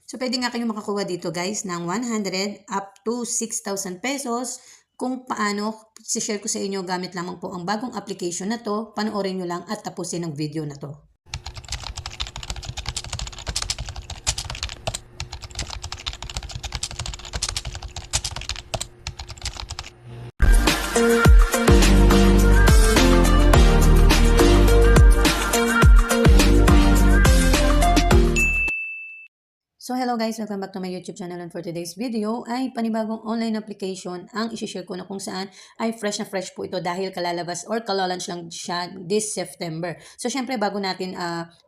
So, pwede nga kayong makakuha dito guys ng 100 up to 6,000 pesos. Kung paano, share ko sa inyo gamit lamang po ang bagong application na to. Panoorin nyo lang at tapusin ang video na to. So hello guys, welcome back to my YouTube channel, and for today's video ay panibagong online application ang isi-share ko na kung saan ay fresh na fresh po ito dahil kalalabas or kalalaunch lang siya this September. So syempre bago natin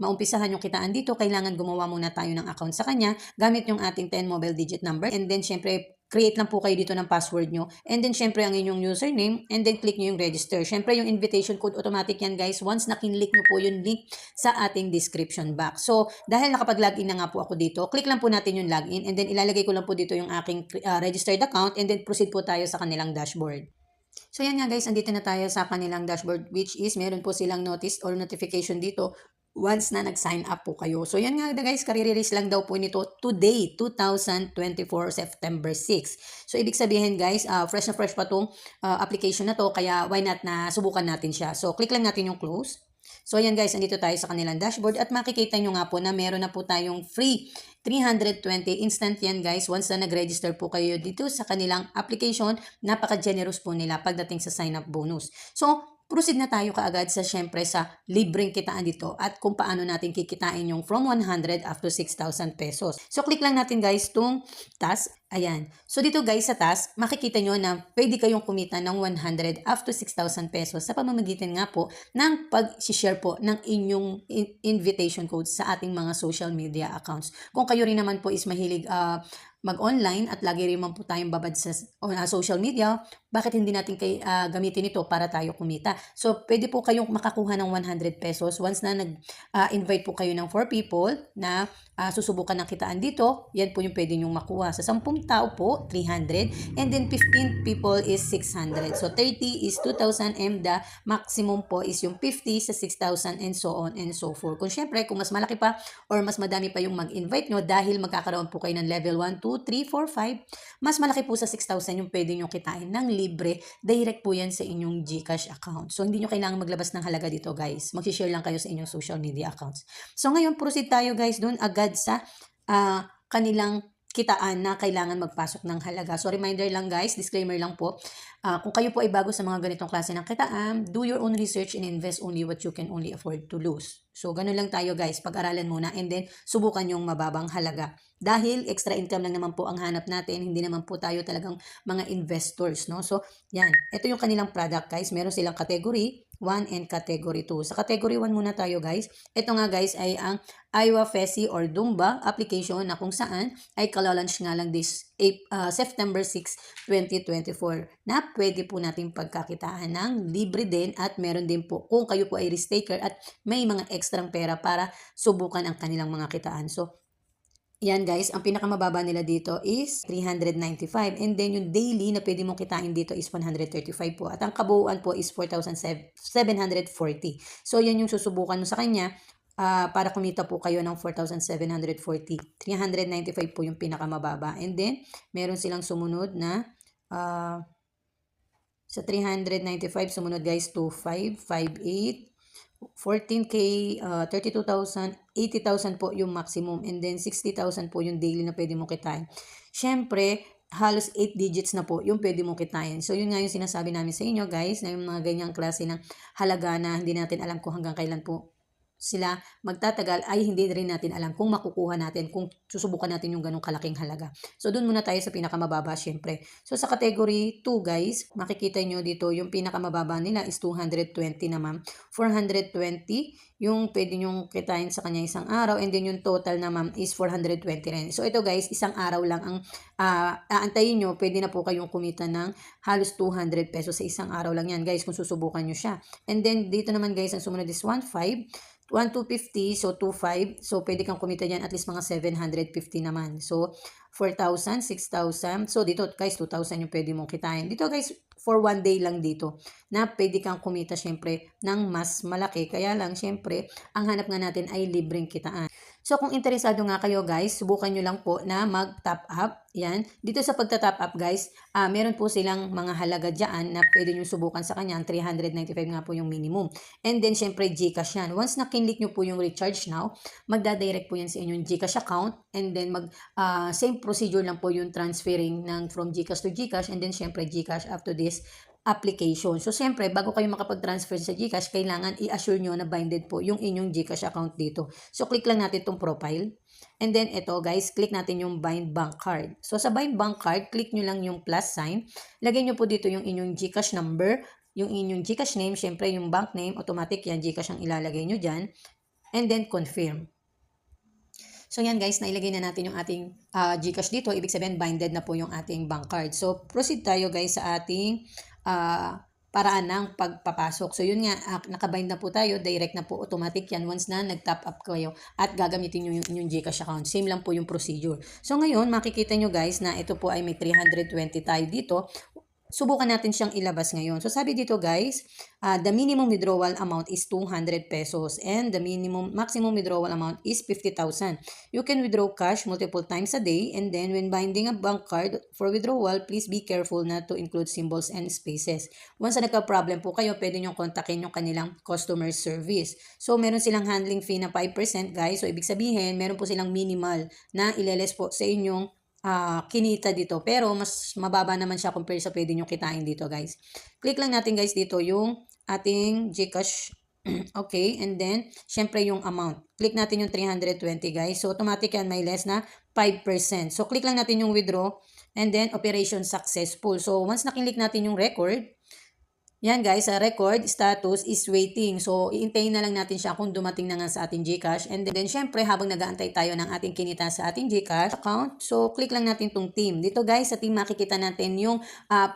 maumpisahan yung kitaan dito, kailangan gumawa muna tayo ng account sa kanya gamit yung ating 10 mobile digit number, and then syempre create lang po kayo dito ng password nyo. And then, syempre, ang inyong username. And then, click nyo yung register. Syempre, yung invitation code, automatic yan, guys. Once na kinlik nyo po yung link sa ating description box. So, dahil nakapag-login na nga po ako dito, click lang po natin yung login. And then, ilalagay ko lang po dito yung aking registered account. And then, proceed po tayo sa kanilang dashboard. So, yan nga, guys. Andito na tayo sa kanilang dashboard, which is, meron po silang notice or notification dito once na nag-sign up po kayo. So, yan nga guys, karirilis lang daw po nito today, 2024, September 6. So, ibig sabihin guys, fresh na fresh pa tong application na to, kaya why not na subukan natin siya. So, click lang natin yung close. So, ayan guys, andito tayo sa kanilang dashboard at makikita nyo nga po na meron na po tayong free 320 instant yan guys. Once na nag-register po kayo dito sa kanilang application, napaka-generous po nila pagdating sa sign-up bonus. So, proceed na tayo kaagad sa syempre sa libreng kitaan dito at kung paano natin kikitain yung from 100 up to 6,000 pesos. So, click lang natin guys itong task. Ayan. So, dito guys sa task, makikita nyo na pwede kayong kumita ng 100 up to 6,000 pesos sa pamamagitan nga po ng pag-share po ng inyong invitation code sa ating mga social media accounts. Kung kayo rin naman po is mahilig mag-online at lagi rin man po tayong babad sa social media, bakit hindi natin gamitin ito para tayo kumita? So, pwede po kayong makakuha ng 100 pesos once na nag-invite po kayo ng 4 people na susubukan ng kitaan dito. Yan po yung pwede nyong makuha. Sa 10 tao po, 300. And then 15 people is 600. So, 30 is 2,000 and the maximum po is yung 50 sa 6,000 and so on and so forth. Kung syempre, kung mas malaki pa or mas madami pa yung mag-invite nyo dahil magkakaroon po kayo ng level 1, 2, 3, 4, 5, mas malaki po sa 6,000 yung pwede nyo kitain ng libre. Direct po yan sa inyong GCash account. So, hindi nyo kailangan maglabas ng halaga dito guys. Mag-share lang kayo sa inyong social media accounts. So, ngayon, proceed tayo guys dun agad sa kanilang kitaan na kailangan magpasok ng halaga. So, reminder lang guys, disclaimer lang po. Kung kayo po ay bago sa mga ganitong klase ng kitaan, do your own research and invest only what you can only afford to lose. So, ganun lang tayo guys, pag-aralan muna and then subukan yung mababang halaga. Dahil extra income lang naman po ang hanap natin, hindi naman po tayo talagang mga investors, no? So, yan. Ito yung kanilang product guys. Meron silang category 1 and category 2. Sa category 1 muna tayo guys. Ito nga guys ay ang Iowa Fesi or Dumba application na kung saan ay kalalaunch nga lang this September 6, 2024 na pwede po natin pagkakitaan ng libre din at meron din po kung kayo po ay risk taker at may mga extrang pera para subukan ang kanilang mga kitaan. So, yan guys, ang pinakamababa nila dito is 395 and then yung daily na pwede mong kitain dito is 135 po at ang kabuuan po is 4,740. So yan yung susubukan mo sa kanya para kumita po kayo ng 4,740. 395 po yung pinakamababa and then meron silang sumunod na sa 395 sumunod guys 25, 58, 14K, 32,000, 80,000 po yung maximum and then 60,000 po yung daily na pwede mong kitain. Syempre, halos 8 digits na po yung pwede mong kitain. So, yun nga yung sinasabi namin sa inyo guys, na yung mga ganyang klase ng halaga na hindi natin alam kung hanggang kailan po sila magtatagal ay hindi rin natin alam kung makukuha natin, kung susubukan natin yung ganong kalaking halaga. So, dun muna tayo sa pinakamababa syempre. So, sa category 2 guys, makikita nyo dito yung pinakamababa nila is 220 naman. 420 yung pwede nyong kitain sa kanya isang araw and then yung total naman is 420 rin. So, ito guys, isang araw lang ang aantayin nyo, pwede na po kayong kumita ng halos 200 pesos sa isang araw lang yan guys kung susubukan nyo siya. And then, dito naman guys, ang sumunod is 1,500. 1,250, so 2,500. So, pwede kang kumita dyan at least mga 750 naman. So, 4,000, 6,000. So, dito guys, 2,000 yung pwede mong kitain. Dito guys, for one day lang dito na pwede kang kumita syempre ng mas malaki. Kaya lang, syempre, ang hanap nga natin ay libreng kitaan. So kung interesado nga kayo guys, subukan nyo lang po na mag-top up. Yan. Dito sa pagta-top up guys, meron po silang mga halaga dyan na pwede nyo subukan sa kanya. 395 nga po yung minimum. And then syempre Gcash yan. Once na kinlik nyo po yung recharge now, magdadirect po yan sa inyong Gcash account. And then same procedure lang po yung transferring ng from Gcash to Gcash. And then syempre Gcash up to this application. So, siyempre, bago kayo makapag-transfer sa GCash, kailangan i-assure nyo na binded po yung inyong GCash account dito. So, click lang natin itong profile. And then, ito guys, click natin yung bind bank card. So, sa bind bank card, click nyo lang yung plus sign. Lagay nyo po dito yung inyong GCash number, yung inyong GCash name, siyempre yung bank name, automatic yan, GCash ang ilalagay nyo dyan. And then, confirm. So yan guys, nailagay na natin yung ating GCash dito. Ibig sabihin, binded na po yung ating bank card. So proceed tayo guys sa ating paraan ng pagpapasok. So yun nga, nakabind na po tayo. Direct na po, automatic yan once na nag-top up kayo at gagamitin nyo yung GCash account. Same lang po yung procedure. So ngayon, makikita nyo guys na ito po ay may 320 tayo dito. Subukan natin siyang ilabas ngayon. So sabi dito guys, the minimum withdrawal amount is 200 pesos and the maximum withdrawal amount is 50,000. You can withdraw cash multiple times a day, and then when binding a bank card for withdrawal, please be careful not to include symbols and spaces. Once na nagka-problem po kayo, pwede nyo kontakin yung kanilang customer service. So meron silang handling fee na 5% guys. So ibig sabihin, meron po silang minimal na ileles po sa inyong kinita dito, pero mas mababa naman siya compare sa pwede nyo kitain dito guys. Click lang natin guys dito yung ating Gcash. Okay, and then syempre yung amount, click natin yung 320 guys. So automatic yan, may less na 5%. So click lang natin yung withdraw and then operation successful. So once nakinlik natin yung record, yan guys, sa record status is waiting. So, iintayin na lang natin siya kung dumating na nga sa ating GCash. And then, syempre, habang nag-aantay tayo ng ating kinita sa ating GCash account, so, click lang natin tong team. Dito guys, sa team makikita natin yung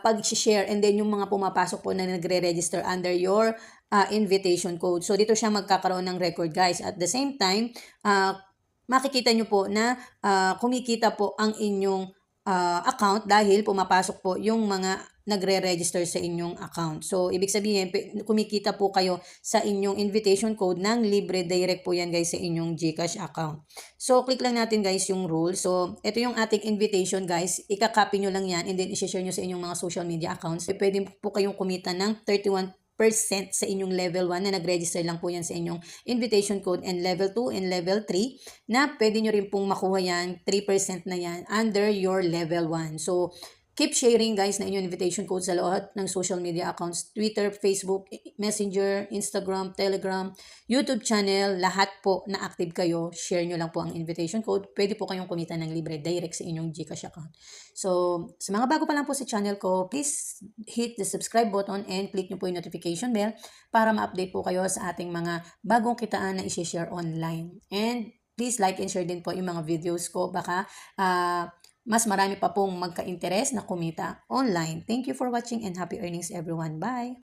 pag-share and then yung mga pumapasok po na nagre-register under your invitation code. So, dito siya magkakaroon ng record guys. At the same time, makikita nyo po na kumikita po ang inyong account dahil pumapasok po yung mga nagre-register sa inyong account. So, ibig sabihin, kumikita po kayo sa inyong invitation code ng libre direct po yan guys sa inyong GCash account. So, click lang natin guys yung rule. So, ito yung ating invitation guys. Ika-copy nyo lang yan and then i-share nyo sa inyong mga social media accounts. Pwede po kayong kumita ng 31% sa inyong level 1 na nag-register lang po yan sa inyong invitation code, and level 2 and level 3 na pwede nyo rin pong makuha yan, 3% na yan under your level 1. So, keep sharing guys na inyong invitation code sa lahat ng social media accounts, Twitter, Facebook, Messenger, Instagram, Telegram, YouTube channel, lahat po na active kayo, share nyo lang po ang invitation code. Pwede po kayong kumita ng libre direct sa inyong GCash account. So, sa mga bago pa lang po sa channel ko, please hit the subscribe button and click nyo po yung notification bell para ma-update po kayo sa ating mga bagong kitaan na i-share online. And please like and share din po yung mga videos ko. Baka mas marami pa pong magka-interes na kumita online. Thank you for watching and happy earnings everyone. Bye!